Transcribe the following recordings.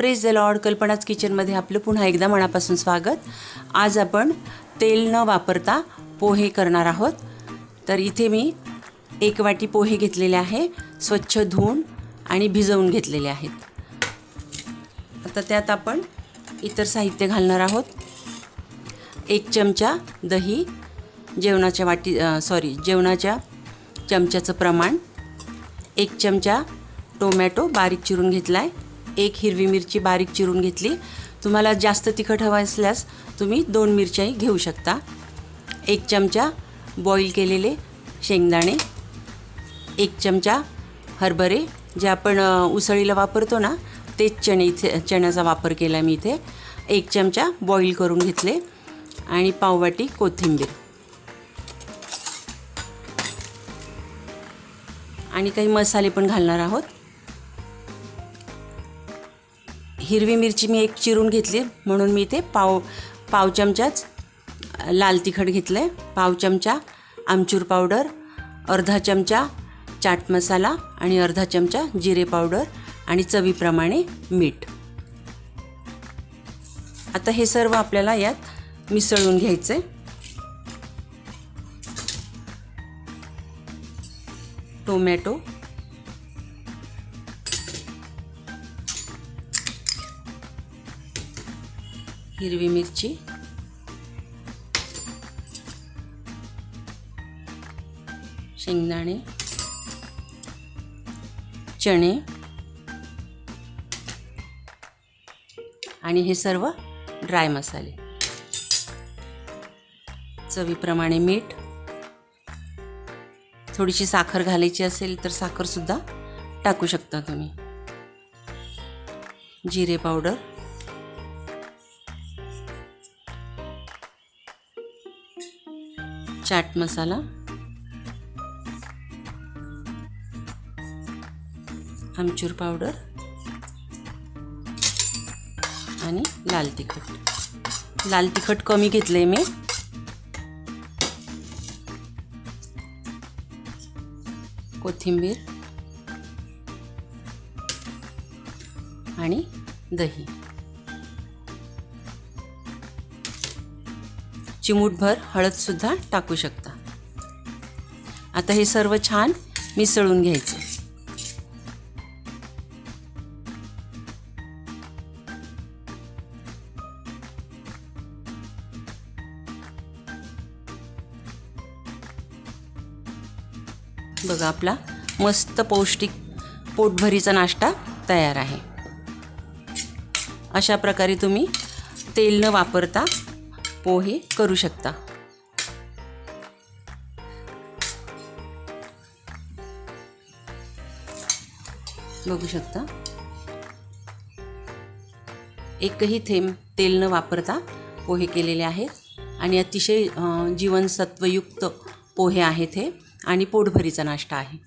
Praise the Lord. कल्पनाच किचनमध्ये आपलं पुन्हा एकदा मनापासून स्वागत. आज आपण तेल न वापरता पोहे करणार आहोत. तर इथे मी 1 वाटी पोहे घेतलेले आहे, स्वच्छ धुवून आणि भिजवून घेतलेले आहेत. आता त्यात आपण इतर साहित्य घालणार आहोत. 1 चमचा दही, जेवणाच्या चमच्याचं प्रमाण, 1 चमचा टोमॅटो बारीक चिरून घेतला आहे, 1 हिरवी मिरची बारीक चिरून घेतली. तुम्हाला जास्त तिखट हवं असल्यास तुम्ही 2 मिरच्याही घेऊ शकता. 1 चमचा बॉईल केलेले शेंगदाणे, 1 चमचा हरभरे जे आपण उसळीला वापरतो ना, तेच चण्याचा वापर केला मी इथे. 1 चमचा बॉईल करून घेतले आणि पाववाटी कोथिंबीर आणि काही मसाले पण घालणार आहोत. हिरवी मिरची मी 1 चिरून घेतली म्हणून मी इथे पाव चमचाच लाल तिखट घेतलं आहे, पाव चमचा आमचूर पावडर, अर्धा चमचा चाट मसाला आणि अर्धा चमचा जिरे पावडर आणि चवीप्रमाणे मीठ. आता हे सर्व आपल्याला यात मिसळून घ्यायचं आहे. टोमॅटो, हिरवी मिरची, शेंगदाणे, चणे आणि हे सर्व ड्राय मसाले, चवीप्रमाणे मीठ. थोडीशी साखर घालायची असेल तर साखरसुद्धा टाकू शकता तुम्ही. जिरे पावडर, चाट मसाला, आमचूर पावडर आणि लाल तिखट. लाल तिखट कमी घेतले मी. कोथिंबीर आणि दही, चिमूटभर हळदसुद्धा टाकू शकता. आता हे सर्व छान मिसळून घ्यायचे. बघा, आपला मस्त पौष्टिक पोटभरीचा नाश्ता तयार आहे. अशा प्रकारे तुम्ही तेल न वापरता पोहे करू शकता. बघू शकता, एकही थेंब तेल न वापरता पोहे केलेले आहेत आणि अतिशय जीवनसत्वयुक्त पोहे आहेत हे आणि पोटभरीचा नाश्ता आहे.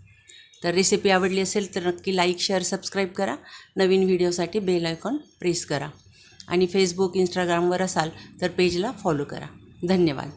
तर रेसिपी आवडली असेल तर नक्की लाईक, शेअर, सबस्क्राईब करा. नवीन व्हिडिओसाठी बेल आयकॉन प्रेस करा आणि फेसबुक, इंस्टाग्रामवर असाल तर पेजला फॉलो करा. धन्यवाद.